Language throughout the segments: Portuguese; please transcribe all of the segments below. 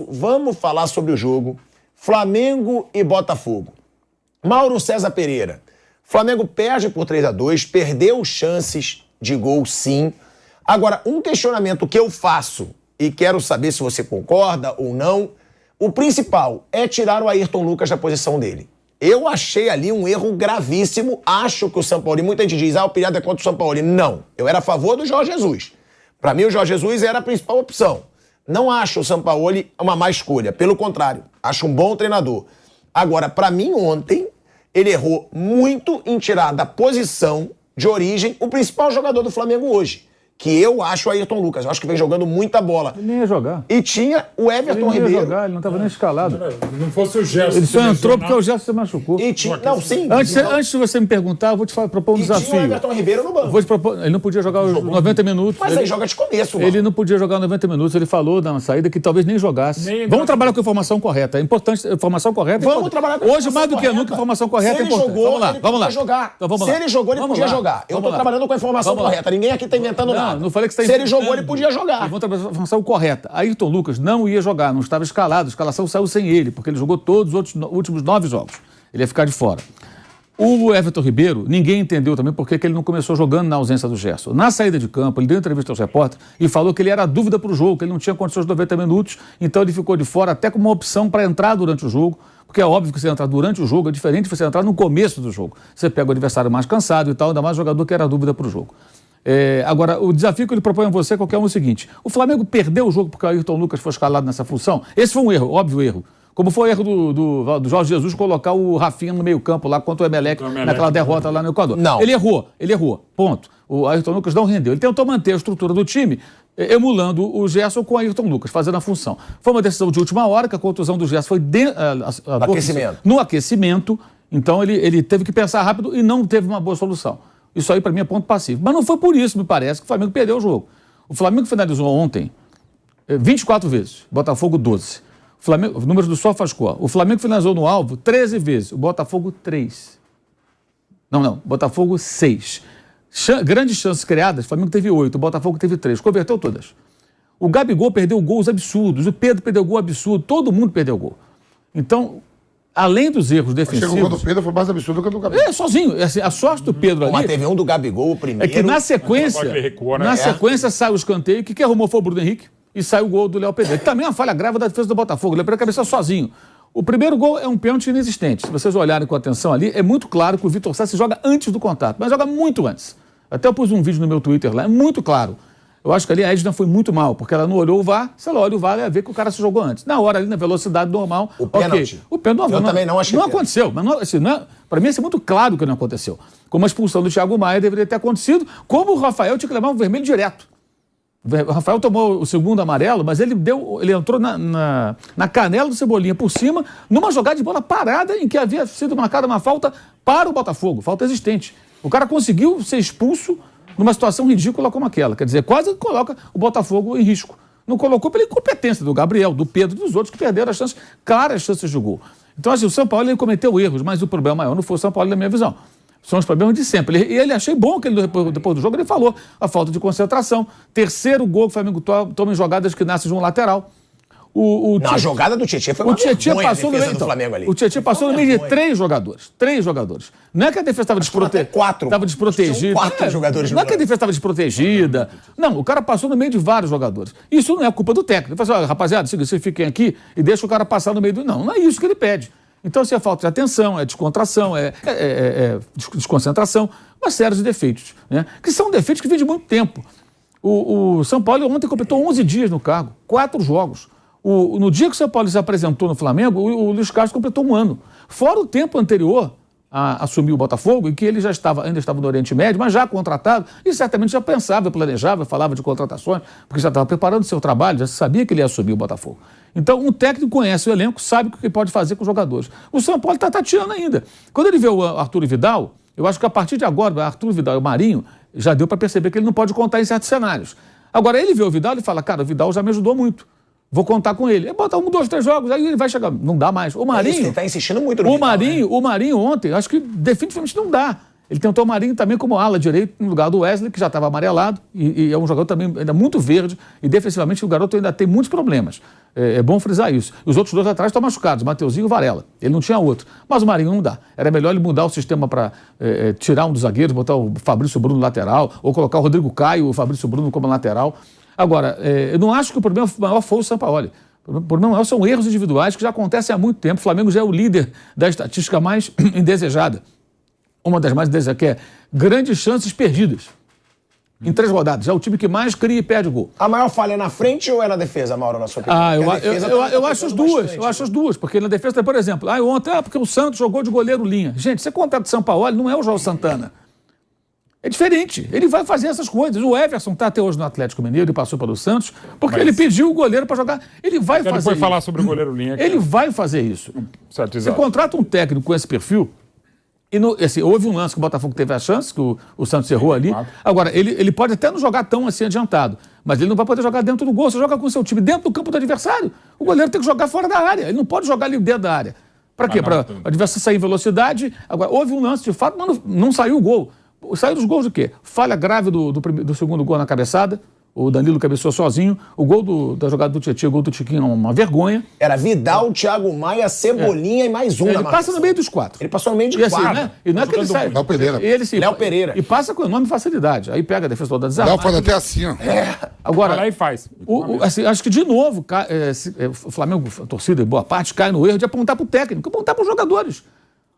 Vamos falar sobre o jogo Flamengo e Botafogo. Mauro César Pereira. Flamengo perde por 3-2, perdeu chances de gol sim. Agora, um questionamento que eu faço e quero saber se você concorda ou não, o principal é tirar o Ayrton Lucas da posição dele. Eu achei ali um erro gravíssimo, acho que o Sampaoli, muita gente diz, o Pirata é contra o Sampaoli. Não, eu era a favor do Jorge Jesus. Para mim, o Jorge Jesus era a principal opção. Não acho o Sampaoli uma má escolha, pelo contrário, acho um bom treinador. Agora, para mim, ontem, ele errou muito em tirar da posição de origem o principal jogador do Flamengo hoje, que eu acho o Ayrton Lucas. Eu acho que vem jogando muita bola. Ele nem ia jogar. E tinha o Everton Ribeiro. Ele nem ia jogar, ele não estava nem escalado. Se não fosse o Gerson. Ele só entrou porque o Gerson se machucou. E tinha... Não, sim. Antes de você me perguntar, eu vou te propor um desafio. Tinha o Everton Ribeiro no banco. Vou te propor... Ele não podia jogar os 90 minutos. Mas ele... aí joga de começo, mano. Ele não podia jogar 90 minutos. Ele falou na saída que talvez nem jogasse. Vamos trabalhar com a informação correta. É importante a informação correta. Vamos trabalhar com a Hoje, mais do que nunca, a informação correta é importante. Jogou, vamos lá, ele vamos lá. Jogar. Então, vamos Se lá. ele jogou, ele podia jogar. Eu tô trabalhando com a informação correta. Ninguém aqui tá inventando nada. Não falei que você tá Se ele jogou, ele podia jogar. Vamos trabalhar com a informação correta. Ayrton Lucas não ia jogar, não estava escalado. A escalação saiu sem ele, porque ele jogou todos os últimos 9 jogos. Ele ia ficar de fora. O Everton Ribeiro, ninguém entendeu também por que ele não começou jogando na ausência do Gerson. Na saída de campo, ele deu entrevista aos repórteres e falou que ele era dúvida para o jogo, que ele não tinha condições de 90 minutos, então ele ficou de fora até como uma opção para entrar durante o jogo, porque é óbvio que você entrar durante o jogo é diferente de você entrar no começo do jogo. Você pega o adversário mais cansado e tal, ainda mais jogador que era dúvida para o jogo. Agora, o desafio que ele propõe a você qualquer um é o seguinte: o Flamengo perdeu o jogo porque o Ayrton Lucas foi escalado nessa função? Esse foi um erro, óbvio erro. Como foi o erro do Jorge Jesus colocar o Rafinha no meio campo lá contra o Emelec naquela derrota lá no Equador. Não. Ele errou, ponto. O Ayrton Lucas não rendeu. Ele tentou manter a estrutura do time, emulando o Gerson com o Ayrton Lucas, fazendo a função. Foi uma decisão de última hora, que a contusão do Gerson foi no aquecimento. Então ele teve que pensar rápido e não teve uma boa solução. Isso aí, para mim, é ponto passivo. Mas não foi por isso, me parece, que o Flamengo perdeu o jogo. O Flamengo finalizou ontem 24 vezes, Botafogo 12. O número do SofaScore. O Flamengo finalizou no alvo 13 vezes, o Botafogo 3. Não, Botafogo 6. Grandes chances criadas, o Flamengo teve 8, o Botafogo teve 3. Converteu todas. O Gabigol perdeu gols absurdos, o Pedro perdeu gol absurdo, todo mundo perdeu gol. Então, além dos erros defensivos... O gol do Pedro foi mais absurdo que o do Gabigol. Sozinho. A sorte do Pedro ali... Mas teve um do Gabigol, o primeiro... É que na sequência sai o escanteio, que arrumou foi o Bruno Henrique e sai o gol do Léo Pedreira. Também é uma falha grave da defesa do Botafogo. O Léo Pedreira cabeça sozinho. O primeiro gol é um pênalti inexistente. Se vocês olharem com atenção ali, é muito claro que o Vitor Sá se joga antes do contato, mas joga muito antes. Até eu pus um vídeo no meu Twitter lá, é muito claro. Eu acho que ali a Edna foi muito mal, porque ela não olhou o VAR. Se ela olha o VAR, ela ia ver que o cara se jogou antes. Na hora ali, na velocidade normal, o pênalti. O pênalti eu também não achei. Não aconteceu. Mas para mim, é muito claro que não aconteceu. Como a expulsão do Thiago Maia deveria ter acontecido, como o Rafael tinha que levar um vermelho direto. O Rafael tomou o segundo amarelo, mas ele entrou na canela do Cebolinha por cima, numa jogada de bola parada em que havia sido marcada uma falta para o Botafogo, falta existente. O cara conseguiu ser expulso numa situação ridícula como aquela. Quer dizer, quase coloca o Botafogo em risco. Não colocou pela incompetência do Gabriel, do Pedro e dos outros que perderam as chances, claras chances de gol. Então, assim, o São Paulo ele cometeu erros, mas o problema maior não foi o São Paulo, na minha visão. São os problemas de sempre. E ele achei bom que ele, depois do jogo, ele falou a falta de concentração. Terceiro gol que o Flamengo toma em jogadas que nascem de um lateral. A jogada do Tietchan foi uma vergonha, passou no meio do Flamengo ali. O Tietchan passou no meio de 3 jogadores. 3 jogadores. Não é que a defesa estava desprotegida. 4. Estava desprotegida. 4 jogadores. Não é que a defesa estava desprotegida. Não, o cara passou no meio de vários jogadores. Isso não é culpa do técnico. Ele fala assim, rapaziada, vocês fiquem aqui e deixa o cara passar no meio do... Não é isso que ele pede. Então, se é falta de atenção, é descontração, é desconcentração, uma série de defeitos, né? Que são defeitos que vêm de muito tempo. O São Paulo ontem completou 11 dias no cargo, 4 jogos. No dia que o São Paulo se apresentou no Flamengo, o Luiz Castro completou 1 ano. Fora o tempo anterior a assumir o Botafogo, em que ele ainda estava no Oriente Médio, mas já contratado, e certamente já pensava, planejava, falava de contratações, porque já estava preparando o seu trabalho, já sabia que ele ia assumir o Botafogo. Então, um técnico conhece o elenco, sabe o que pode fazer com os jogadores. O São Paulo está tateando ainda. Quando ele vê o Arthur Vidal, eu acho que a partir de agora, o Arthur Vidal e o Marinho, já deu para perceber que ele não pode contar em certos cenários. Agora, ele vê o Vidal e fala, cara, o Vidal já me ajudou muito. Vou contar com ele. Bota 1, 2, 3 jogos, aí ele vai chegar. Não dá mais. O Marinho... Ele está insistindo muito no Vidal, o Marinho ontem, acho que definitivamente não dá. Ele tentou o Marinho também como ala direito, no lugar do Wesley, que já estava amarelado, e é um jogador também ainda muito verde, e defensivamente o garoto ainda tem muitos problemas. É bom frisar isso. Os outros dois atrás estão machucados, Mateuzinho e Varela. Ele não tinha outro. Mas o Marinho não dá. Era melhor ele mudar o sistema para tirar um dos zagueiros, botar o Fabrício Bruno lateral, ou colocar o Rodrigo Caio e o Fabrício Bruno como lateral. Agora, eu não acho que o problema maior foi o Sampaoli. O problema maior são erros individuais que já acontecem há muito tempo. O Flamengo já é o líder da estatística mais indesejada. Uma das mais indesejadas, que é grandes chances perdidas. Em 3 rodadas. É o time que mais cria e perde gol. A maior falha é na frente ou é na defesa, Mauro, na sua opinião? Eu acho as duas. Bastante, eu acho as duas. Porque na defesa, por exemplo, ontem, porque o Santos jogou de goleiro linha. Gente, você contrata o Sampaoli, não é o João Santana. É diferente. Ele vai fazer essas coisas. O Everson está até hoje no Atlético Mineiro e passou pelo Santos, porque ele pediu o goleiro para jogar. Ele vai fazer isso. Ele foi falar sobre o goleiro linha. Ele vai fazer isso. Certo, você contrata um técnico com esse perfil. E houve um lance que o Botafogo teve a chance, que o Santos errou ali. Agora, ele pode até não jogar tão assim adiantado, mas ele não vai poder jogar dentro do gol. Você joga com o seu time dentro do campo do adversário. O goleiro tem que jogar fora da área. Ele não pode jogar ali dentro da área. Para quê? Para o adversário sair em velocidade. Agora, houve um lance de fato, mas não saiu o gol. Saiu dos gols de quê? Falha grave do segundo gol na cabeçada. O Danilo cabeceou sozinho. O gol da jogada do Tietchan, o gol do Tiquinho, é uma vergonha. Era Vidal, Thiago Maia, Cebolinha e mais um. Ele passa no meio dos 4. Ele passou no meio de 4. Assim, né? E não é que ele sai. Léo Pereira. Léo Pereira. E passa com enorme facilidade. Aí pega a defesa toda desarmada. Léo faz até assim, ó. Agora, vai lá e faz. Assim, acho que de novo o Flamengo, a torcida, boa parte, cai no erro de apontar para o técnico, apontar para os jogadores.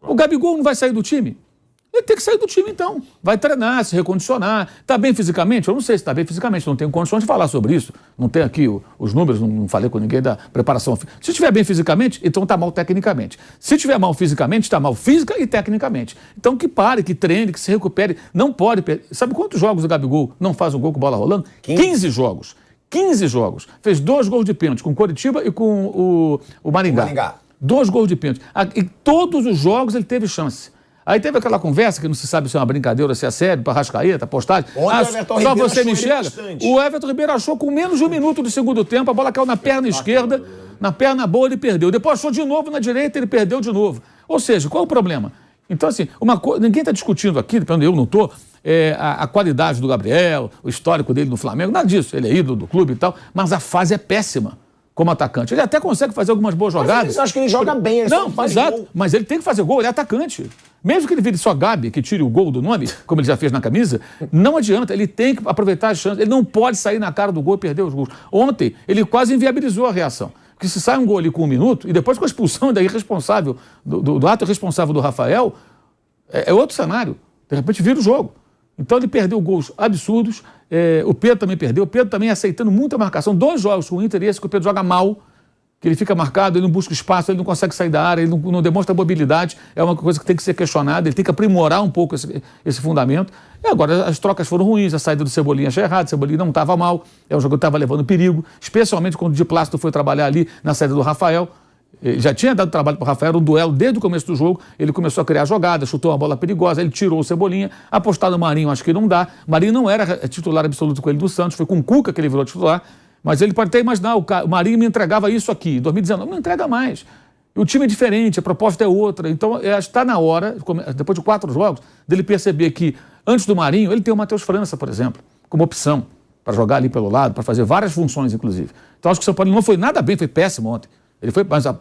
O Gabigol não vai sair do time? Ele tem que sair do time, então. Vai treinar, se recondicionar. Está bem fisicamente? Eu não sei se está bem fisicamente. Não tenho condições de falar sobre isso. Não tenho aqui os números, não falei com ninguém da preparação. Se estiver bem fisicamente, então está mal tecnicamente. Se estiver mal fisicamente, está mal física e tecnicamente. Então que pare, que treine, que se recupere. Não pode... Sabe quantos jogos o Gabigol não faz um gol com bola rolando? 15 jogos. 15 jogos. Fez 2 gols de pênalti com o Coritiba e com o Maringá. 2 gols de pênalti. E todos os jogos ele teve chance. Aí teve aquela conversa, que não se sabe se é uma brincadeira ou se é sério, para Arrascaeta, postagem. Só você me enxerga? O Everton Ribeiro achou com menos de 1 minuto do segundo tempo, a bola caiu na perna esquerda, na perna boa ele perdeu. Depois achou de novo na direita, ele perdeu de novo. Ou seja, qual é o problema? Então, assim, ninguém está discutindo aqui, eu não estou, a qualidade do Gabriel, o histórico dele no Flamengo, nada disso. Ele é ídolo do clube e tal, mas a fase é péssima como atacante. Ele até consegue fazer algumas boas jogadas. Mas eu acho que ele joga bem, ele não faz exato, gol. Mas ele tem que fazer gol, ele é atacante. Mesmo que ele vire só Gabi, que tire o gol do nome, como ele já fez na camisa, não adianta, ele tem que aproveitar as chances, ele não pode sair na cara do gol e perder os gols. Ontem, ele quase inviabilizou a reação. Porque se sai um gol ali com 1 minuto, e depois com a expulsão daí responsável, do ato responsável do Rafael, é outro cenário. De repente vira o jogo. Então ele perdeu gols absurdos, o Pedro também perdeu, o Pedro também aceitando muita marcação. 2 jogos com o Inter, e esse que o Pedro joga mal, que ele fica marcado, ele não busca espaço, ele não consegue sair da área, ele não demonstra mobilidade, é uma coisa que tem que ser questionada, ele tem que aprimorar um pouco esse fundamento. E agora as trocas foram ruins, a saída do Cebolinha achei errado, o Cebolinha não estava mal, é um jogador que estava levando perigo, especialmente quando o Di Plácido foi trabalhar ali na saída do Rafael. Ele já tinha dado trabalho para o Rafael, era um duelo desde o começo do jogo, ele começou a criar jogadas, chutou uma bola perigosa, ele tirou o Cebolinha, apostar no Marinho acho que não dá, Marinho não era titular absoluto com ele do Santos, foi com o Cuca que ele virou titular, mas ele pode até imaginar, o Marinho me entregava isso aqui, em 2019, não entrega mais. O time é diferente, a proposta é outra, então está na hora, depois de 4 jogos, dele perceber que antes do Marinho, ele tem o Matheus França, por exemplo, como opção, para jogar ali pelo lado, para fazer várias funções, inclusive. Então acho que o São Paulo não foi nada bem, foi péssimo ontem.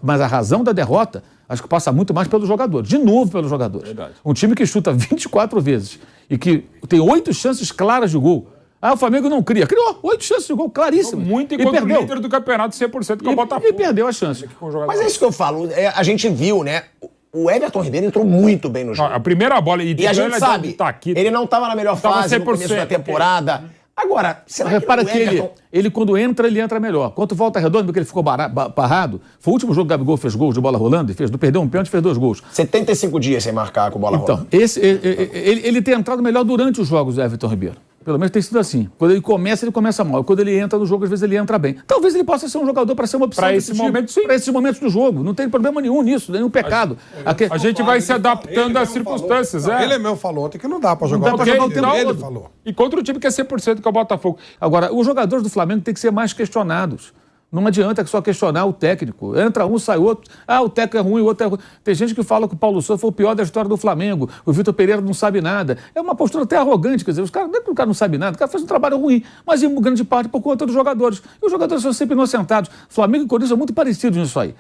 Mas a razão da derrota, acho que passa muito mais pelos jogadores. De novo pelos jogadores. Verdade. Um time que chuta 24 vezes e que tem 8 chances claras de gol. O Flamengo não cria. Criou 8 chances de gol, claríssimas. Muito enquanto o líder do campeonato 100% com o Botafogo. E perdeu a chance. Mas é isso que eu falo. A gente viu, né? O Everton Ribeiro entrou muito bem no jogo. A primeira bola... E a gente sabe, ele não estava na melhor fase no começo da temporada. Agora, será repara que Everton... ele quando entra, ele entra melhor. Quanto Volta Redonda, porque ele ficou parado, foi o último jogo que o Gabigol fez gol de bola rolando, perdeu um pênalti e fez 2 gols. 75 dias sem marcar com bola rolando. Então, ele tem entrado melhor durante os jogos do Everton Ribeiro. Pelo menos tem sido assim. Quando ele começa mal. Quando ele entra no jogo, às vezes ele entra bem. Talvez ele possa ser um jogador para ser uma opção. Para esse momento, sim. Para esses momentos do jogo. Não tem problema nenhum nisso, nenhum pecado. A gente vai se adaptando às circunstâncias. Ele mesmo falou ontem que não dá para jogar. Não dá para jogar o tempo ele falou. E contra o time que é 100% que é o Botafogo. Agora, os jogadores do Flamengo têm que ser mais questionados. Não adianta só questionar o técnico. Entra um, sai outro. Ah, o técnico é ruim, o outro é ruim. Tem gente que fala que o Paulo Souza foi o pior da história do Flamengo. O Vitor Pereira não sabe nada. É uma postura até arrogante. Quer dizer, não é que o cara não sabe nada, o cara faz um trabalho ruim. Mas em grande parte por conta dos jogadores. E os jogadores são sempre inocentados. Flamengo e Corinthians são muito parecidos nisso aí.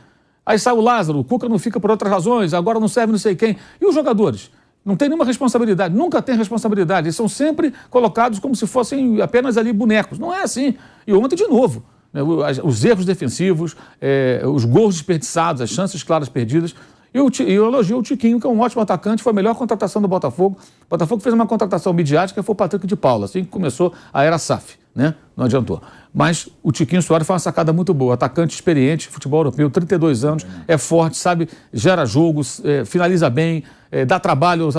Aí sai o Lázaro, o Cuca não fica por outras razões, agora não serve não sei quem. E os jogadores? Não tem nenhuma responsabilidade, nunca tem responsabilidade. Eles são sempre colocados como se fossem apenas ali bonecos. Não é assim. E ontem, de novo, né, os erros defensivos, os gols desperdiçados, as chances claras perdidas. E eu elogio o Tiquinho, que é um ótimo atacante, foi a melhor contratação do Botafogo. O Botafogo fez uma contratação midiática, foi o Patrick de Paula, assim que começou a era SAF, né? Não adiantou. Mas o Tiquinho Soares foi uma sacada muito boa, atacante experiente, futebol europeu, 32 anos, é forte, sabe, gera jogos, finaliza bem, dá trabalho aos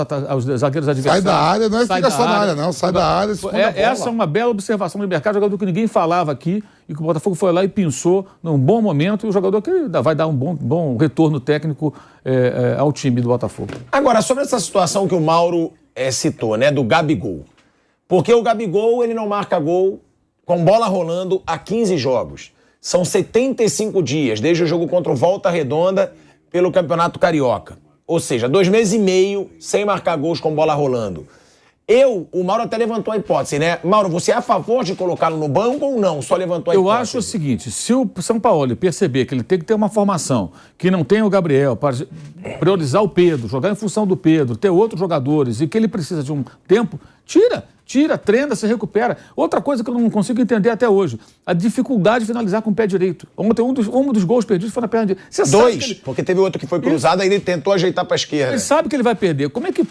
zagueiros adversários. Sai da área, não é fica só na área, não. Sai da área, essa é uma bela observação do mercado, jogador que ninguém falava aqui, e que o Botafogo foi lá e pensou num bom momento, e o jogador que vai dar um bom retorno técnico ao time do Botafogo. Agora, sobre essa situação que o Mauro citou, né, do Gabigol. Porque o Gabigol, ele não marca gol com bola rolando há 15 jogos. São 75 dias, desde o jogo contra o Volta Redonda pelo Campeonato Carioca. Ou seja, 2 meses e meio sem marcar gols com bola rolando. O Mauro até levantou a hipótese, né? Mauro, você é a favor de colocá-lo no banco ou não? Só levantou a hipótese. Eu acho o seguinte, se o São Paulo perceber que ele tem que ter uma formação, que não tem o Gabriel, para priorizar o Pedro, jogar em função do Pedro, ter outros jogadores e que ele precisa de um tempo, tira, treina, se recupera. Outra coisa que eu não consigo entender até hoje, a dificuldade de finalizar com o pé direito. Ontem um dos gols perdidos foi na perna direita. Você sabe que ele... porque teve outro que foi cruzado, aí ele tentou ajeitar para a esquerda. Ele sabe que ele vai perder. Como é que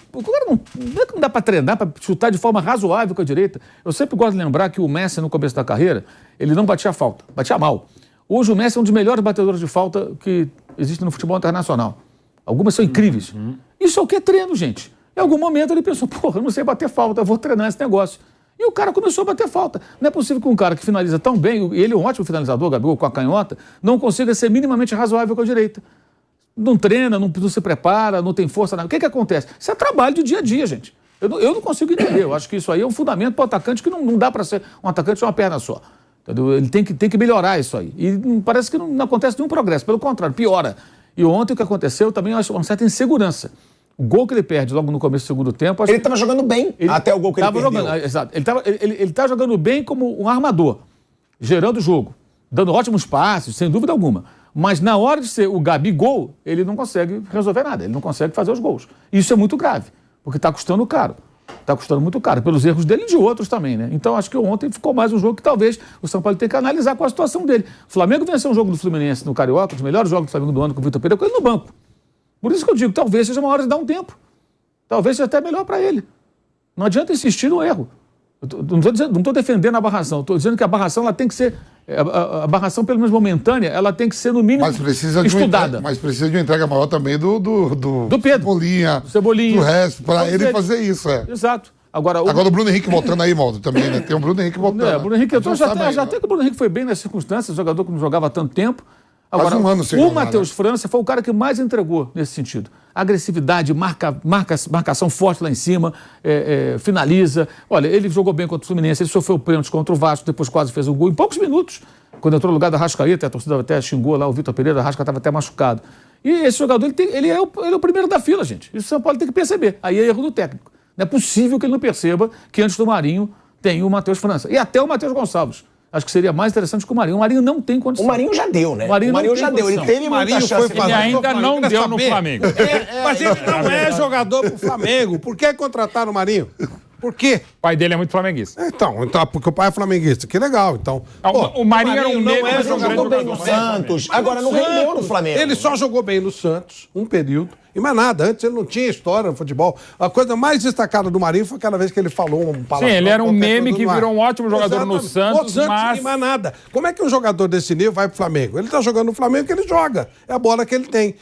não dá para treinar, para chutar de forma razoável com a direita? Eu sempre gosto de lembrar que o Messi, no começo da carreira, ele não batia falta, batia mal. Hoje o Messi é um dos melhores batedores de falta que existe no futebol internacional. Algumas são incríveis. Isso é o que é treino, gente. Em algum momento ele pensou, porra, eu não sei bater falta, eu vou treinar esse negócio. E o cara começou a bater falta. Não é possível que um cara que finaliza tão bem, e ele é um ótimo finalizador, Gabigol, com a canhota, não consiga ser minimamente razoável com a direita. Não treina, não se prepara, não tem força. Nada. O que acontece? Isso é trabalho de dia a dia, gente. Eu não consigo entender. Eu acho que isso aí é um fundamento para o atacante que não dá para ser um atacante de uma perna só. Entendeu? Ele tem que melhorar isso aí. E parece que não acontece nenhum progresso. Pelo contrário, piora. E ontem o que aconteceu também, eu acho uma certa insegurança. O gol que ele perde logo no começo do segundo tempo... Ele estava jogando bem até o gol que ele perdeu. Exato. Ele está jogando bem como um armador, gerando o jogo, dando ótimos passes, sem dúvida alguma. Mas na hora de ser o Gabigol, ele não consegue resolver nada, ele não consegue fazer os gols. Isso é muito grave, porque está custando caro. Está custando muito caro, pelos erros dele e de outros também, né? Então acho que ontem ficou mais um jogo que talvez o São Paulo tenha que analisar com a situação dele. O Flamengo venceu um jogo do Fluminense no Carioca, um dos melhores jogos do Flamengo do ano com o Vitor Pereira, com ele no banco. Por isso que eu digo, talvez seja uma hora de dar um tempo. Talvez seja até melhor para ele. Não adianta insistir no erro. Não estou defendendo a barração, estou dizendo que a barração ela tem que ser, a barração pelo menos momentânea, ela tem que ser no mínimo estudada. Mas precisa de uma entrega maior também do Pedro, Cebolinha, do resto, para ele fazer isso. Exato. Agora o Bruno Henrique voltando aí, Maldo, também, né? Tem o Bruno Henrique voltando. O Bruno Henrique, já até que o Bruno Henrique foi bem nas circunstâncias, jogador que não jogava há tanto tempo. Agora, o Matheus França foi o cara que mais entregou nesse sentido. Agressividade, marcação forte lá em cima, finaliza. Olha, ele jogou bem contra o Fluminense, ele sofreu pênalti contra o Vasco, depois quase fez um gol em poucos minutos. Quando entrou no lugar da Arrascaeta, a torcida até xingou lá o Vitor Pereira, a Arrasca estava até machucado. E esse jogador, ele é o primeiro da fila, gente. Isso o São Paulo tem que perceber. Aí é erro do técnico. Não é possível que ele não perceba que antes do Marinho tem o Matheus França. E até o Matheus Gonçalves. Acho que seria mais interessante que o Marinho. O Marinho não tem condição. O Marinho já deu, né? O Marinho já deu. Ele teve muita chance. Ele ainda não deu no Flamengo. Mas ele não é jogador pro Flamengo. Por que contratar o Marinho? Por quê? O pai dele é muito flamenguista. Então, porque o pai é flamenguista. Que legal, então. O Marinho era um negro, mas não jogou bem no Santos. Agora não rendeu no Flamengo. Ele só jogou bem no Santos, um período. E mais nada, antes ele não tinha história no futebol. A coisa mais destacada do Marinho foi aquela vez que ele falou um palavrão. Sim, ele era um meme que virou um ótimo jogador no Santos, mas... E mais nada. Como é que um jogador desse nível vai pro Flamengo? Ele tá jogando no Flamengo que ele joga. É a bola que ele tem.